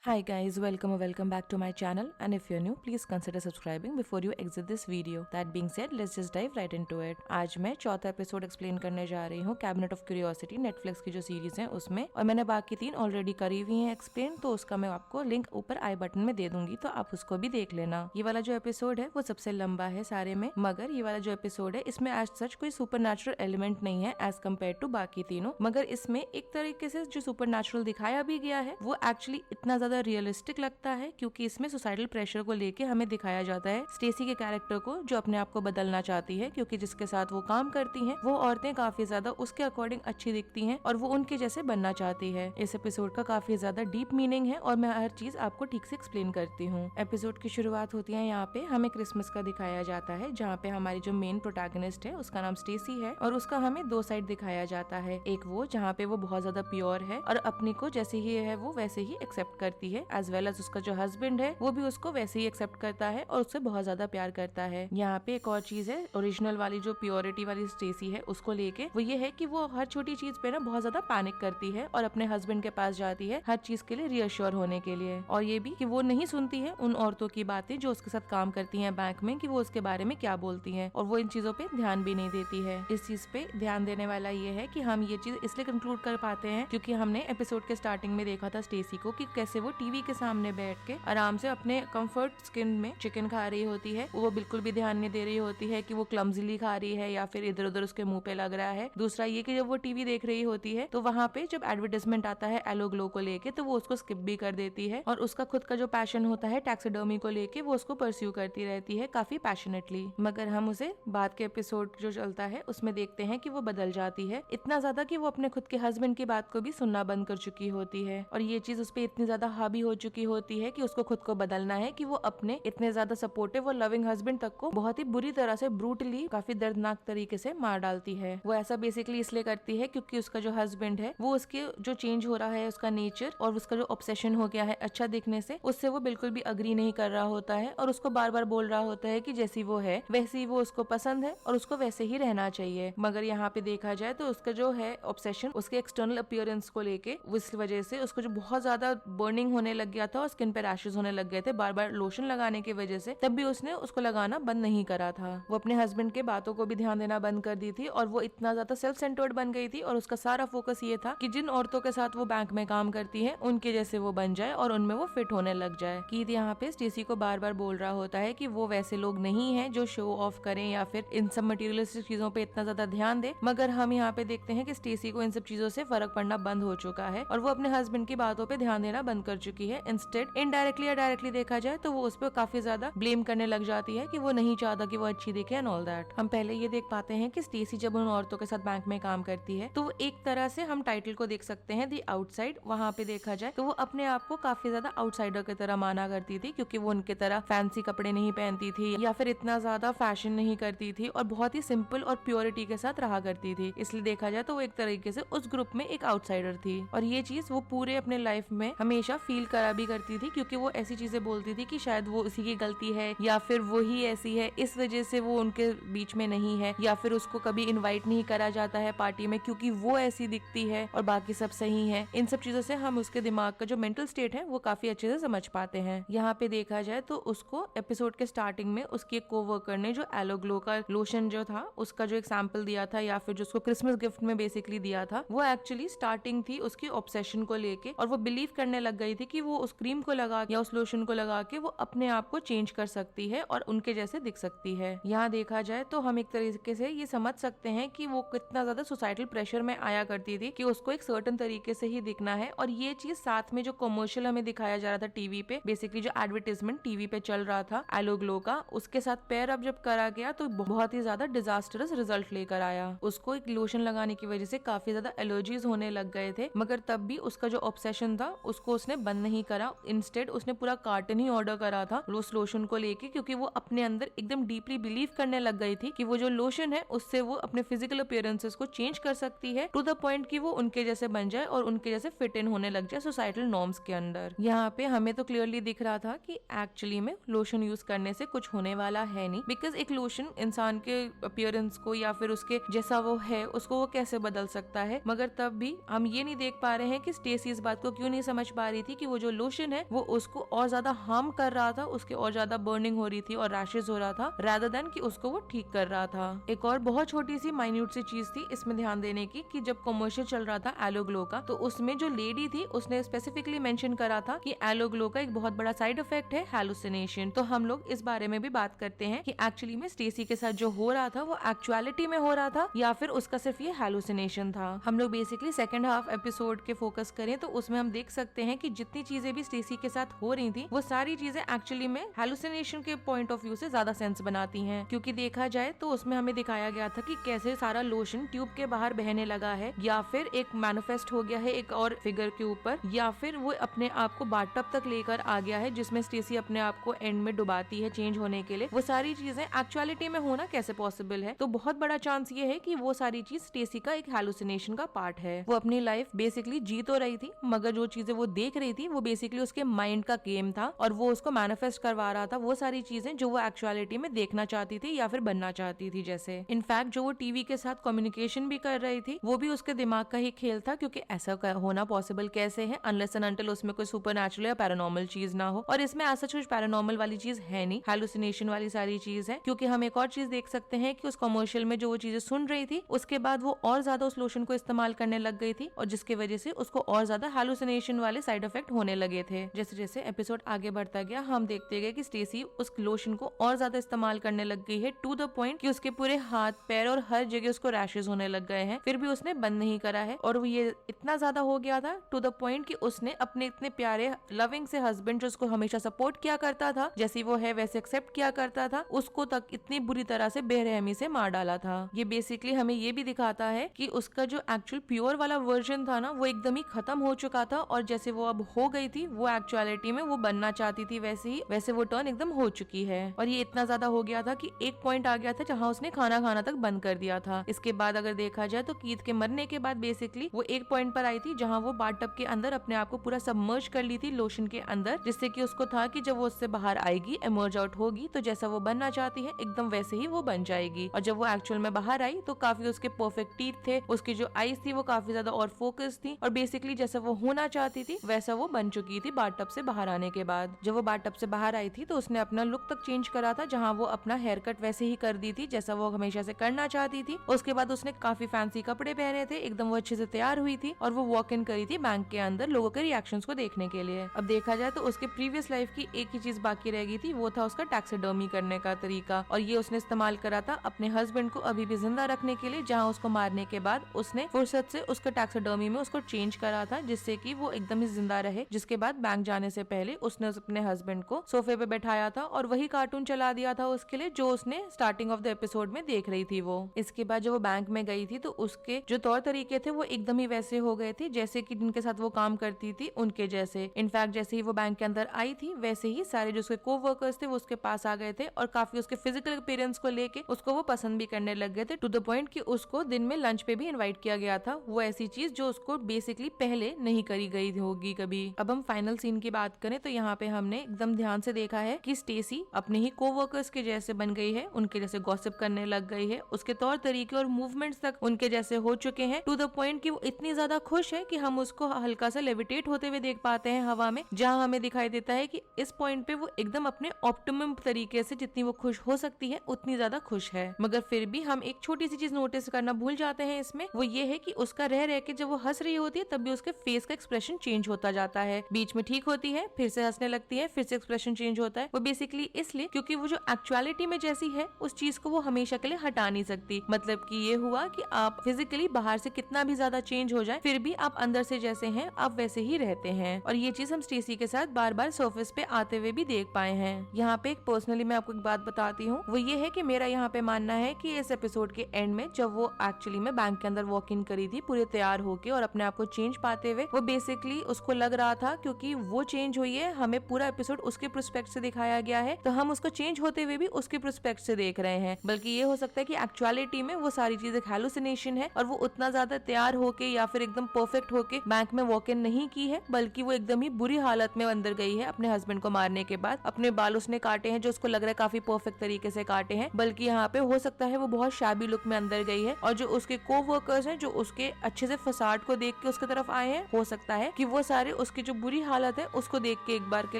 Hi guys, welcome or welcome back to my channel, and if you're new, please consider subscribing before you exit this video. That being said, let's just dive right into it. आज मैं चौथा episode explain करने जा रही हूँ cabinet of curiosity Netflix की जो series है उसमें, और मैंने बाकी 3 ऑलरेडी करी हुई हैं एक्सप्लेन, तो उसका मैं आपको लिंक ऊपर आई बटन में दे दूंगी, तो आप उसको भी देख लेना। ये वाला जो एपिसोड है वो सबसे लंबा है सारे में, मगर ये वाला जो एपिसोड है इसमें आज सच कोई सुपर एलिमेंट नहीं है एज कम्पेयर टू बाकी तीनों, मगर इसमें एक तरीके से जो सुपर दिखाया भी गया है वो एक्चुअली इतना ज्यादा रियलिस्टिक लगता है, क्योंकि इसमें सोसाइटल प्रेशर को लेके हमें दिखाया जाता है स्टेसी के कैरेक्टर को, जो अपने आप को बदलना चाहती है, क्योंकि जिसके साथ वो काम करती हैं वो औरतें काफी ज्यादा उसके अकॉर्डिंग अच्छी दिखती हैं और वो उनके जैसे बनना चाहती है। इस एपिसोड का काफी ज्यादा डीप मीनिंग है और मैं हर चीज आपको ठीक से एक्सप्लेन करती हूँ। एपिसोड की शुरुआत होती है यहाँ पे हमें क्रिसमस का दिखाया जाता है, जहाँ पे हमारी जो मेन प्रोटैगनिस्ट है उसका नाम स्टेसी है और उसका हमें 2 साइड दिखाया जाता है। एक वो जहाँ पे वो बहुत ज्यादा प्योर है और अपनी को जैसे ही है वो वैसे ही एक्सेप्ट करती है, एज वेल एज उसका जो हस्बैंड है वो भी उसको वैसे ही एक्सेप्ट करता है और उससे बहुत ज्यादा प्यार करता है। यहाँ पे एक और चीज है ओरिजिनल वाली जो प्योरिटी वाली स्टेसी है उसको लेके, वो ये है कि वो हर छोटी चीज पे ना बहुत ज्यादा पैनिक करती है और अपने हस्बैंड के पास जाती है हर चीज के लिए रियश्योर होने के लिए, और ये भी कि वो नहीं सुनती है उन औरतों की बातें जो उसके साथ काम करती हैं बैंक में, कि वो उसके बारे में क्या बोलती हैं, और वो इन चीजों पे ध्यान भी नहीं देती है। इस चीज पे ध्यान देने वाला ये है कि हम ये चीज इसलिए कंक्लूड कर पाते हैं क्योंकि हमने एपिसोड के स्टार्टिंग में देखा था स्टेसी को कि कैसे वो टीवी के सामने बैठ के आराम से अपने कंफर्ट स्किन में चिकन खा रही होती है। वो बिल्कुल भी ध्यान नहीं दे रही होती है कि वो क्लमजीली खा रही है या फिर इधर उधर उसके मुंह पे लग रहा है। दूसरा ये कि जब वो टीवी देख रही होती है तो वहाँ पे जब एडवर्टाइजमेंट आता है एलो ग्लो को लेके तो वो उसको स्किप भी कर देती है, और उसका खुद का जो पैशन होता है टैक्सीडर्मी को लेके वो उसको परस्यू करती रहती है काफी पैशनेटली, मगर हम उसे बाद के एपिसोड जो चलता है उसमें देखते हैं कि वो बदल जाती है इतना ज्यादा कि वो अपने खुद के हस्बैंड की बात को भी सुनना बंद कर चुकी होती है, और ये चीज उस पर इतनी ज्यादा हावी हो चुकी होती है कि उसको खुद को बदलना है कि वो अपने इतने ज्यादा सपोर्टिव और लविंग हस्बैंड तक को बहुत ही बुरी तरह से ब्रूटली काफी दर्दनाक तरीके से मार डालती है। वो ऐसा बेसिकली इसलिए करती है क्योंकि उसका जो हस्बैंड है वो उसके जो चेंज हो रहा है उसका नेचर और उसका जो ऑब्सेशन हो गया है अच्छा दिखने से, उससे वो बिल्कुल भी अग्री नहीं कर रहा होता है और उसको बार बार बोल रहा होता है कि जैसी वो है वैसी ही वो उसको पसंद है और उसको वैसे ही रहना चाहिए। मगर यहाँ पे देखा जाए तो उसका जो है ऑब्सेशन उसके एक्सटर्नल अपीयरेंस को लेके, उस वजह से उसको जो बहुत ज्यादा बर्निंग होने लग गया था और स्किन पे रैशेस होने लग गए थे बार बार लोशन लगाने की वजह से, तब भी उसने उसको लगाना बंद नहीं करा था। वो अपने हस्बैंड के बातों को भी ध्यान देना बंद कर दी थी और वो इतना ज्यादा सेल्फ सेंटर्ड बन गई थी और उसका सारा फोकस ये था कि जिन औरतों के साथ वो बैंक में काम करती है उनके जैसे वो बन जाए और उनमें वो फिट होने लग जाए। कीथ यहाँ पे स्टेसी को बार बार बोल रहा होता है कि वो वैसे लोग नहीं है जो शो ऑफ करें या फिर इन सब मटेरियलिस्टिक चीजों पे इतना ज्यादा ध्यान दे, मगर हम यहाँ पे देखते हैं कि स्टेसी को इन सब चीजों से फर्क पड़ना बंद हो चुका है और वो अपने हस्बैंड की बातों पे ध्यान देना बंद कर चुकी है। इंस्टेड इनडायरेक्टली या डायरेक्टली देखा जाए तो वो उस पर काफी ज्यादा ब्लेम करने लग जाती है कि वो नहीं चाहता कि वो अच्छी दिखे एंड ऑल दैट। हम पहले ये देख पाते हैं कि स्टेसी जब उन औरतों के साथ बैंक में काम करती है तो वो एक तरह से हम टाइटल को देख सकते हैं दी आउटसाइड, वहाँ पे देखा जाए तो वो अपने आप को काफी ज्यादा आउटसाइडर की तरह माना करती थी, क्योंकि वो उनके तरह फैंसी कपड़े नहीं पहनती थी या फिर इतना ज्यादा फैशन नहीं करती थी और बहुत ही सिंपल और प्योरिटी के साथ रहा करती थी। इसलिए देखा जाए तो वो एक तरीके से उस ग्रुप में एक आउटसाइडर थी, और ये चीज वो पूरे अपने लाइफ में हमेशा फील करा भी करती थी, क्योंकि वो ऐसी चीजें बोलती थी कि शायद वो उसी की गलती है या फिर वो ही ऐसी है इस वजह से वो उनके बीच में नहीं है, या फिर उसको कभी इनवाइट नहीं करा जाता है पार्टी में क्योंकि वो ऐसी दिखती है और बाकी सब सही है। इन सब चीजों से हम उसके दिमाग का जो मेंटल स्टेट है वो काफी अच्छे से समझ पाते हैं। यहाँ पे देखा जाए तो उसको एपिसोड के स्टार्टिंग में उसके कोवर्कर ने जो एलो ग्लो का लोशन जो था उसका जो एक सैंपल दिया था या फिर जो उसको क्रिसमस गिफ्ट में बेसिकली दिया था, वो एक्चुअली स्टार्टिंग थी उसकी ऑब्सेशन को लेके, और वो बिलीव करने लग गई थी कि वो उस क्रीम को लगा या उस लोशन को लगा के वो अपने आप को चेंज कर सकती है और उनके जैसे दिख सकती है। यहाँ देखा जाए तो हम एक तरीके से ये समझ सकते हैं कि वो कितना ज्यादा सोसाइटल प्रेशर में आया करती थी कि उसको एक सर्टेन तरीके से ही दिखना है, और ये चीज साथ में जो कमर्शियल हमें दिखाया जा रहा था टीवी पे, बेसिकली जो एडवर्टाइजमेंट टीवी पे चल रहा था एलो ग्लो का, उसके साथ पेयर अप जब करा गया तो बहुत ही ज्यादा डिजास्टरस रिजल्ट लेकर आया। उसको एक लोशन लगाने की वजह से काफी ज्यादा एलर्जीज होने लग गए थे, मगर तब भी उसका जो ऑब्सेशन था उसको उसने बंद नहीं करा। इंस्टेड उसने पूरा कार्टन ही ऑर्डर करा था उस लोशन को लेके, क्योंकि वो अपने अंदर एकदम डीपली बिलीव करने लग गई थी कि वो जो लोशन है उससे वो अपने फिजिकल अपीयरेंसेस को चेंज कर सकती है टू द पॉइंट कि वो उनके जैसे बन जाए और उनके जैसे फिट इन होने लग जाए सोसाइटल नॉर्म्स के अंदर। यहाँ पे हमें तो क्लियरली दिख रहा था कि एक्चुअली में लोशन यूज करने से कुछ होने वाला है नहीं, बिकॉज एक लोशन इंसान के अपीयरेंस को या फिर उसके जैसा वो है उसको वो कैसे बदल सकता है, मगर तब भी हम ये नहीं देख पा रहे हैं कि स्टेसी इस बात को क्यों नहीं समझ पा रही थी थी कि वो जो लोशन है वो उसको और ज्यादा हार्म कर रहा था, उसके और ज्यादा बर्निंग हो रही थी और रैशेज हो रहा था, रादर देन कि उसको वो ठीक कर रहा था। एक और बहुत छोटी सी माइन्यूट सी चीज थी इसमें ध्यान देने की कि जब कमर्शियल चल रहा था एलो ग्लो का, तो उसमें जो लेडी थी उसने स्पेसिफिकली मेंशन करा था कि एलो ग्लो का एक बहुत बड़ा साइड इफेक्ट है हैलुसिनेशन। तो हम लोग इस बारे में भी बात करते हैं कि एक्चुअली में स्टेसी के साथ जो हो रहा था वो एक्चुअलिटी में हो रहा था या फिर उसका सिर्फ ये हैलुसिनेशन था। हम लोग बेसिकली सेकंड हाफ एपिसोड के फोकस करें तो उसमें हम देख सकते हैं कि जितनी चीजें भी स्टेसी के साथ हो रही थी वो सारी चीजें एक्चुअली में हैलुसिनेशन के पॉइंट ऑफ व्यू से ज्यादा सेंस बनाती हैं, क्योंकि देखा जाए तो उसमें हमें दिखाया गया था कि कैसे सारा लोशन ट्यूब के बाहर बहने लगा है, या फिर एक मैनिफेस्ट हो गया है एक और फिगर के ऊपर, या फिर वो अपने आप को बाथटब तक लेकर आ गया है जिसमें स्टेसी अपने आप को एंड में डुबाती है चेंज होने के लिए। वो सारी चीजें एक्चुअलिटी में होना कैसे पॉसिबल है? तो बहुत बड़ा चांस ये है कि वो सारी चीज स्टेसी का एक हैलुसिनेशन का पार्ट है। वो अपनी लाइफ बेसिकली जी तो रही थी, मगर जो चीजें वो देख रही थी वो बेसिकली उसके माइंड का गेम था और वो उसको मैनिफेस्ट करवा रहा था वो सारी चीजें जो वो एक्चुअलिटी में देखना चाहती थी या फिर बनना चाहती थी। जैसे इनफैक्ट जो वो टीवी के साथ कम्युनिकेशन भी कर रही थी वो भी उसके दिमाग का ही खेल था, क्योंकि ऐसा होना पॉसिबल कैसे है अनलेस एंड अनटिल उसमें कोई सुपरनैचुरल या पैरानॉर्मल चीज ना हो। और इसमें ऐसा कुछ पैरानॉर्मल वाली चीज है नहीं, हैलुसिनेशन वाली सारी चीज है। क्योंकि हम एक और चीज देख सकते हैं कि उस कमर्शियल में जो वो चीजें सुन रही थी उसके बाद वो और ज्यादा उस लोशन को इस्तेमाल करने लग गई थी और जिसकी वजह से उसको और ज्यादा हैलुसिनेशन वाले साइड इफेक्ट होने लगे थे। जैसे जैसे एपिसोड आगे बढ़ता गया हम देखते गए कि स्टेसी उस लोशन को और ज्यादा इस्तेमाल करने लग गई है टू द पॉइंट कि उसके पूरे हाथ पैर और हर जगह उसको रैशेज होने लग गए हैं, फिर भी उसने बंद नहीं करा है। और वो ये इतना ज्यादा हो गया था टू द पॉइंट कि उसने अपने इतने प्यारे लविंग से हस्बैंड जो उसको हमेशा सपोर्ट किया करता था, जैसी वो है वैसे एक्सेप्ट किया करता था, उसको तक इतनी बुरी तरह से बेरहमी से मार डाला था। ये बेसिकली हमें ये भी दिखाता है कि उसका जो एक्चुअल प्योर वाला वर्जन था ना वो एकदम ही खत्म हो चुका था और जैसे वो अब हो गई थी वो एक्चुअलिटी में वो बनना चाहती थी वैसे वो टर्न एकदम हो चुकी है। और ये इतना ज्यादा हो गया था कि एक पॉइंट आ गया था जहाँ उसने खाना खाना तक बंद कर दिया था। इसके बाद अगर देखा जाए तो कीथ के मरने के बाद बेसिकली वो एक पॉइंट पर आई थी जहाँ वो बाथटब के अंदर अपने आप को पूरा सबमर्ज कर ली थी लोशन के अंदर, जिससे कि उसको था कि जब वो उससे बाहर आएगी इमर्ज आउट होगी तो जैसा वो बनना चाहती है एकदम वैसे ही वो बन जाएगी। और जब वो एक्चुअल में बाहर आई तो काफी उसके परफेक्ट टीथ थे, उसकी जो आईज थी वो काफी ज्यादा और फोकस थी और बेसिकली जैसा वो होना चाहती थी वैसा वो बन चुकी थी बाथटब से बाहर आने के बाद। जब वो बाथटब से बाहर आई थी तो उसने अपना लुक तक चेंज करा था, जहाँ वो अपना हेयर कट वैसे ही कर दी थी जैसा वो हमेशा से करना चाहती थी। उसके बाद उसने काफी फैंसी कपड़े पहने थे, एकदम वो अच्छे से तैयार हुई थी और वो वॉक इन करी थी बैंक के अंदर लोगों के रिएक्शंस को देखने के लिए। अब देखा जाए तो उसके प्रीवियस लाइफ की एक ही चीज बाकी रह गई थी, वो था उसका टैक्सीडर्मी करने का तरीका, और ये उसने इस्तेमाल करा था अपने हस्बैंड को अभी भी जिंदा रखने के लिए, जहाँ उसको मारने के बाद उसने फुर्सत से उसका टैक्सीडर्मी में उसको चेंज करा था जिससे कि वो एकदम ही जिंदा रहे। जिसके बाद बैंक जाने से पहले उसने अपने हस्बैंड को सोफे पे बैठाया था और वही कार्टून चला दिया था उसके लिए जो उसने स्टार्टिंग ऑफ द एपिसोड में देख रही थी वो। इसके बाद जब वो बैंक में गई थी तो उसके जो तौर तरीके थे वो एकदम ही वैसे हो गए थे जैसे कि जिनके साथ वो काम करती थी उनके जैसे। इनफैक्ट जैसे ही वो बैंक के अंदर आई थी वैसे ही सारे जो उसके को-वर्कर्स थे वो उसके पास आ गए थे और काफी उसके फिजिकल अपीयरेंस को लेके उसको वो पसंद भी करने लग गए थे, टू द पॉइंट कि उसको दिन में लंच पे भी इनवाइट किया गया था। वो ऐसी चीज जो उसको बेसिकली पहले नहीं करी गई होगी कभी। अब हम फाइनल सीन की बात करें तो यहाँ पे हमने एकदम ध्यान से देखा है कि स्टेसी अपने ही को-वर्कर्स के जैसे बन गई है, उनके जैसे गॉसिप करने लग गई है, उसके तौर तरीके और मूवमेंट्स तक उनके जैसे हो चुके हैं, टू द पॉइंट कि वो इतनी ज्यादा खुश है कि हम उसको हल्का सा लेविटेट होते हुए देख पाते हैं हवा में, जहाँ हमें दिखाई देता है कि इस पॉइंट पे वो एकदम अपने ऑप्टिमम तरीके से जितनी वो खुश हो सकती है उतनी ज्यादा खुश है। मगर फिर भी हम एक छोटी सी चीज नोटिस करना भूल जाते हैं इसमें, वो ये है कि उसका रह के जब वो हंस रही होती है तब भी उसके फेस का एक्सप्रेशन चेंज होता जाता है, बीच में ठीक होती है फिर से हंसने लगती है फिर से एक्सप्रेशन चेंज होता है। वो बेसिकली इसलिए क्योंकि वो जो एक्चुअलिटी में जैसी है उस चीज को वो हमेशा के लिए हटा नहीं सकती। मतलब कि ये हुआ कि आप फिजिकली बाहर से कितना भी ज्यादा चेंज हो जाए फिर भी आप अंदर से जैसे हैं आप वैसे ही रहते हैं, और ये चीज हम स्टेसी के साथ बार बार सर्फेस पे आते हुए भी देख पाए हैं। यहाँ पे एक पर्सनली मैं आपको एक बात बताती हूँ, वो ये है कि मेरा यहाँ पे मानना है कि इस एपिसोड के एंड में जब वो एक्चुअली में बैंक के अंदर वॉक इन करी थी पूरे तैयार होके और अपने आप को चेंज पाते हुए, वो बेसिकली उसको लग रहा था क्योंकि वो चेंज हुई है, हमें पूरा एपिसोड उसके प्रोस्पेक्ट से दिखाया गया है तो हम उसको चेंज होते हुए भी उसके प्रोस्पेक्ट से देख रहे हैं। बल्कि ये हो सकता है कि एक्चुअलिटी में वो सारी चीज एक हैलुसिनेशन है और वो उतना ज्यादा तैयार होके या फिर एकदम परफेक्ट होके बैंक में वॉक इन नहीं की है, बल्कि वो एकदम ही बुरी हालत में अंदर गई है अपने हस्बैंड को मारने के बाद। अपने बाल उसने काटे हैं जो उसको लग रहा है काफी परफेक्ट तरीके से काटे हैं, बल्कि यहाँ पे हो सकता है वो बहुत शैबी लुक में अंदर गई है, और जो उसके को-वर्कर्स हैं जो उसके अच्छे से फसाड को देख के उसके तरफ आए हैं, हो सकता है कि वो सारे उसकी जो बुरी हालत है उसको देख के एक बार के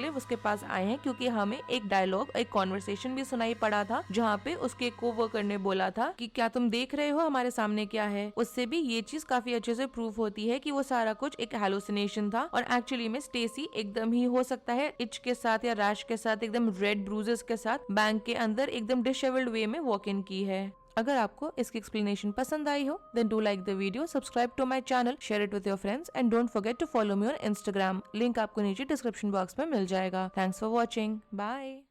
लिए उसके पास आए हैं, क्योंकि हमें एक डायलॉग, एक कॉन्वर्सेशन भी सुनाई पड़ा था जहाँ पे उसके कोवर्कर ने बोला था कि क्या तुम देख रहे हो हमारे सामने क्या है। उससे भी ये चीज काफी अच्छे से प्रूफ होती है कि वो सारा कुछ एक हेलुसिनेशन था और एक्चुअली में स्टेसी एकदम ही हो सकता है इच के साथ या रैश के साथ, एकदम रेड ब्रूजेस के साथ बैंक के अंदर एकदम डिशेवल्ड वे में वॉक इन की है। अगर आपको इसकी एक्सप्लेनेशन पसंद आई हो then do like the video, subscribe to my channel, share it with your friends and don't forget to follow me on Instagram. Link आपको नीचे डिस्क्रिप्शन बॉक्स में मिल जाएगा। Thanks for watching, bye.